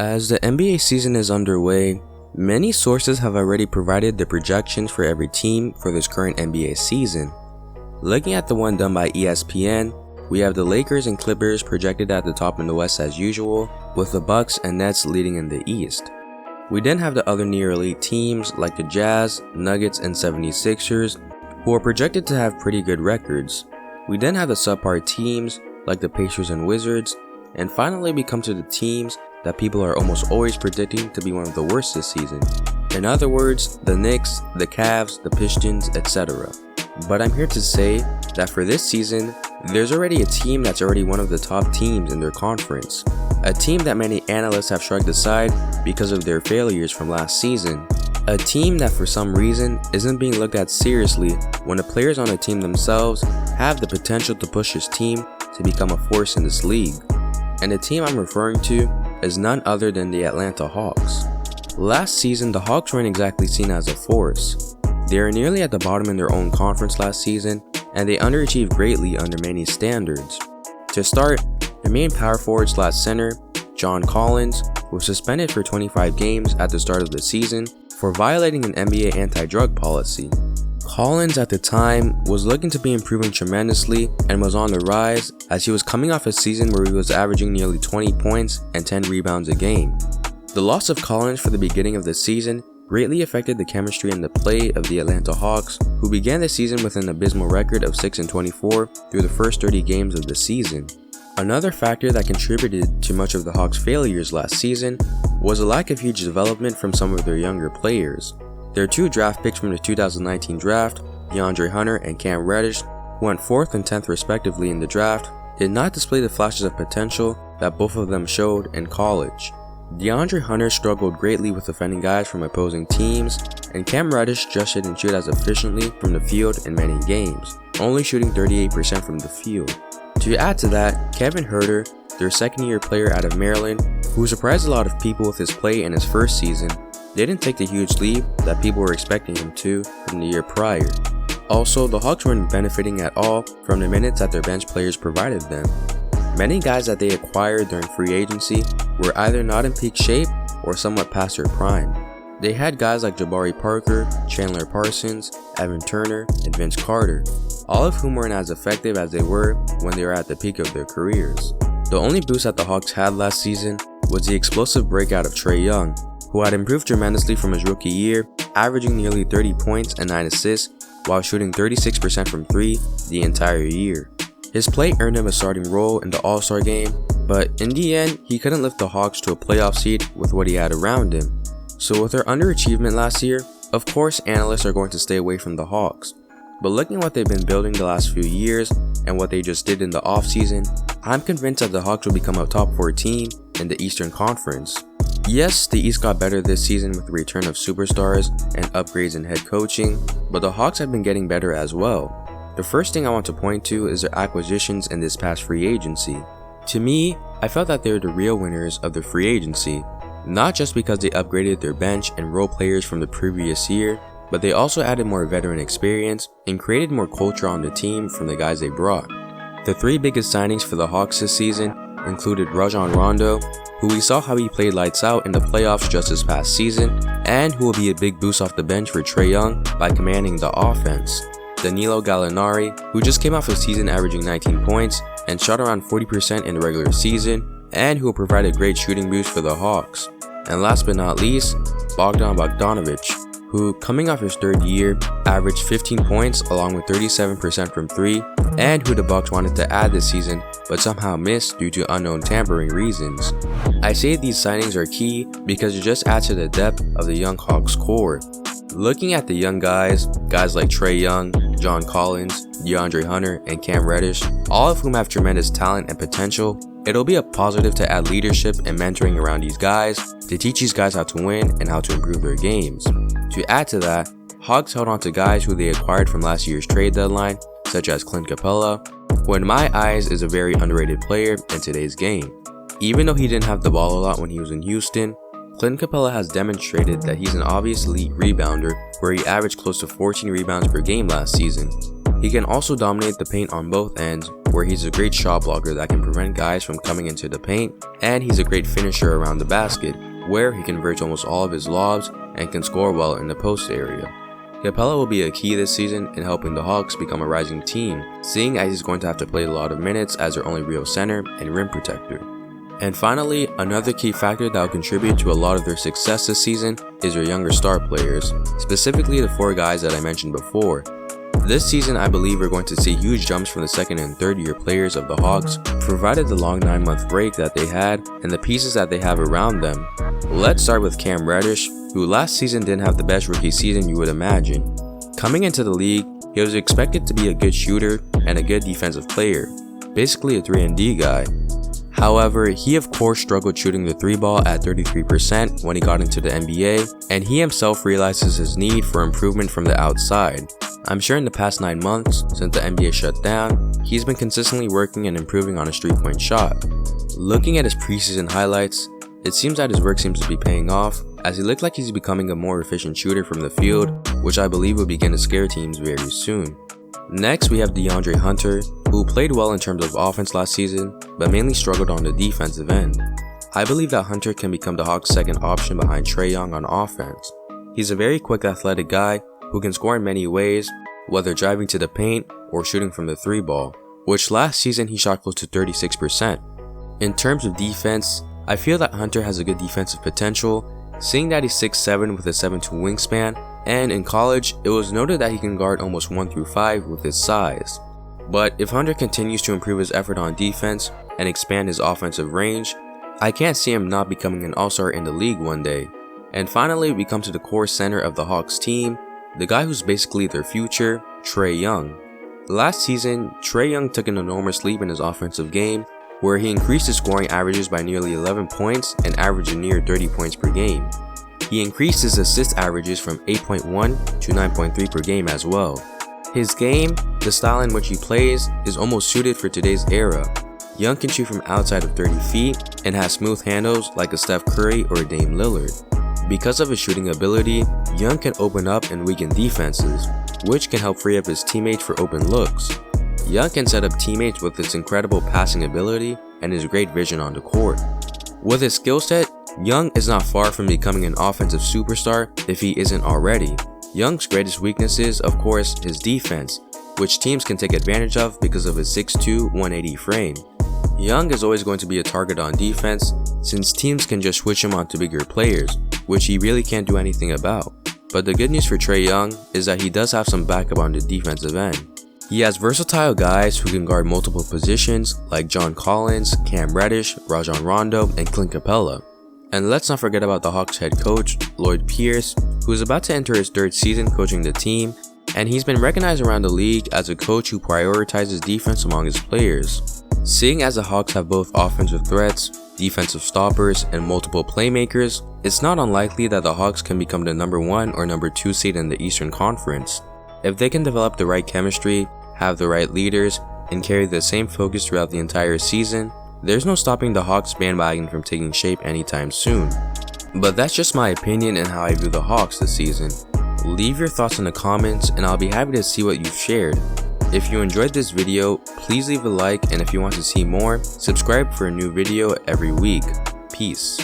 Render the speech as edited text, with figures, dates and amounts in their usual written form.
As the NBA season is underway, many sources have already provided the projections for every team for this current NBA season. Looking at the one done by ESPN, we have the Lakers and Clippers projected at the top in the West as usual, with the Bucks and Nets leading in the East. We then have the other near elite teams like the Jazz, Nuggets, and 76ers, who are projected to have pretty good records. We then have the subpar teams like the Pacers and Wizards, and finally we come to the teams that people are almost always predicting to be one of the worst this season. In other words, the Knicks, the Cavs, the Pistons, etc. But I'm here to say that for this season, there's already a team that's already one of the top teams in their conference. A team that many analysts have shrugged aside because of their failures from last season. A team that for some reason isn't being looked at seriously when the players on the team themselves have the potential to push his team to become a force in this league. And the team I'm referring to is none other than the Atlanta Hawks. Last season, the Hawks weren't exactly seen as a force. They were nearly at the bottom in their own conference last season, and they underachieved greatly under many standards. To start, their main power forward / center, John Collins, was suspended for 25 games at the start of the season for violating an NBA anti-drug policy. Collins at the time was looking to be improving tremendously and was on the rise as he was coming off a season where he was averaging nearly 20 points and 10 rebounds a game. The loss of Collins for the beginning of the season greatly affected the chemistry and the play of the Atlanta Hawks, who began the season with an abysmal record of 6-24 through the first 30 games of the season. Another factor that contributed to much of the Hawks' failures last season was a lack of huge development from some of their younger players. Their two draft picks from the 2019 draft, DeAndre Hunter and Cam Reddish, who went 4th and 10th respectively in the draft, did not display the flashes of potential that both of them showed in college. DeAndre Hunter struggled greatly with defending guys from opposing teams, and Cam Reddish just didn't shoot as efficiently from the field in many games, only shooting 38% from the field. To add to that, Kevin Huerter, their second-year player out of Maryland, who surprised a lot of people with his play in his first season, didn't take the huge leap that people were expecting him to from the year prior. Also, the Hawks weren't benefiting at all from the minutes that their bench players provided them. Many guys that they acquired during free agency were either not in peak shape or somewhat past their prime. They had guys like Jabari Parker, Chandler Parsons, Evan Turner, and Vince Carter, all of whom weren't as effective as they were when they were at the peak of their careers. The only boost that the Hawks had last season was the explosive breakout of Trae Young, who had improved tremendously from his rookie year, averaging nearly 30 points and 9 assists while shooting 36% from 3 the entire year. His play earned him a starting role in the All-Star game, but in the end, he couldn't lift the Hawks to a playoff seed with what he had around him. So with their underachievement last year, of course analysts are going to stay away from the Hawks. But looking at what they've been building the last few years and what they just did in the offseason, I'm convinced that the Hawks will become a top 4 team in the Eastern Conference. Yes, the East got better this season with the return of superstars and upgrades in head coaching, but the Hawks have been getting better as well. The first thing I want to point to is their acquisitions in this past free agency. To me, I felt that they were the real winners of the free agency, not just because they upgraded their bench and role players from the previous year, but they also added more veteran experience and created more culture on the team from the guys they brought. The 3 biggest signings for the Hawks this season included Rajon Rondo, who we saw how he played lights out in the playoffs just this past season, and who will be a big boost off the bench for Trae Young by commanding the offense. Danilo Gallinari, who just came off a season averaging 19 points and shot around 40% in the regular season, and who will provide a great shooting boost for the Hawks. And last but not least, Bogdonovic, who, coming off his 3rd year, averaged 15 points along with 37% from 3, and who the Bucks wanted to add this season but somehow missed due to unknown tampering reasons. I say these signings are key because it just adds to the depth of the young Hawks core. Looking at the young guys like Trae Young, John Collins, DeAndre Hunter, and Cam Reddish, all of whom have tremendous talent and potential, it'll be a positive to add leadership and mentoring around these guys to teach these guys how to win and how to improve their games. To add to that, Hawks held on to guys who they acquired from last year's trade deadline, such as Clint Capella, who in my eyes is a very underrated player in today's game. Even though he didn't have the ball a lot when he was in Houston, Clint Capella has demonstrated that he's an obvious elite rebounder where he averaged close to 14 rebounds per game last season. He can also dominate the paint on both ends where he's a great shot blocker that can prevent guys from coming into the paint, and he's a great finisher around the basket, where he converts almost all of his lobs and can score well in the post area. Capella will be a key this season in helping the Hawks become a rising team, seeing as he's going to have to play a lot of minutes as their only real center and rim protector. And finally, another key factor that will contribute to a lot of their success this season is their younger star players, specifically the 4 guys that I mentioned before. This season, I believe we're going to see huge jumps from the second and third year players of the Hawks, provided the long 9-month break that they had and the pieces that they have around them. Let's start with Cam Reddish, who last season didn't have the best rookie season you would imagine. Coming into the league, he was expected to be a good shooter and a good defensive player, basically a 3-and-D guy. However, he of course struggled shooting the 3-ball at 33% when he got into the NBA, and he himself realizes his need for improvement from the outside. I'm sure in the past 9 months, since the NBA shut down, he's been consistently working and improving on his 3-point shot. Looking at his preseason highlights, it seems that his work seems to be paying off, as he looked like he's becoming a more efficient shooter from the field, which I believe will begin to scare teams very soon. Next, we have DeAndre Hunter, who played well in terms of offense last season, but mainly struggled on the defensive end. I believe that Hunter can become the Hawks' second option behind Trae Young on offense. He's a very quick athletic guy who can score in many ways, whether driving to the paint or shooting from the 3-ball, which last season he shot close to 36%. In terms of defense, I feel that Hunter has a good defensive potential, seeing that he's 6'7" with a 7'2" wingspan, and in college, it was noted that he can guard almost 1 through 5 with his size. But if Hunter continues to improve his effort on defense and expand his offensive range, I can't see him not becoming an all-star in the league one day. And finally, we come to the core center of the Hawks team, the guy who's basically their future, Trae Young. Last season, Trae Young took an enormous leap in his offensive game, where he increased his scoring averages by nearly 11 points and averaged near 30 points per game. He increased his assist averages from 8.1 to 9.3 per game as well. His game, the style in which he plays, is almost suited for today's era. Young can shoot from outside of 30 feet and has smooth handles like a Steph Curry or a Dame Lillard. Because of his shooting ability, Young can open up and weaken defenses, which can help free up his teammates for open looks. Young can set up teammates with his incredible passing ability and his great vision on the court. With his skill set, Young is not far from becoming an offensive superstar if he isn't already. Young's greatest weakness is, of course, his defense, which teams can take advantage of because of his 6'2", 180 frame. Young is always going to be a target on defense, since teams can just switch him onto bigger players, which he really can't do anything about. But the good news for Trae Young is that he does have some backup on the defensive end. He has versatile guys who can guard multiple positions like John Collins, Cam Reddish, Rajon Rondo, and Clint Capella. And let's not forget about the Hawks head coach, Lloyd Pierce, who is about to enter his 3rd season coaching the team, and he's been recognized around the league as a coach who prioritizes defense among his players. Seeing as the Hawks have both offensive threats, defensive stoppers, and multiple playmakers, it's not unlikely that the Hawks can become the number 1 or number 2 seed in the Eastern Conference. If they can develop the right chemistry, have the right leaders, and carry the same focus throughout the entire season, there's no stopping the Hawks bandwagon from taking shape anytime soon. But that's just my opinion and how I view the Hawks this season. Leave your thoughts in the comments and I'll be happy to see what you've shared. If you enjoyed this video, please leave a like, and if you want to see more, subscribe for a new video every week. Peace.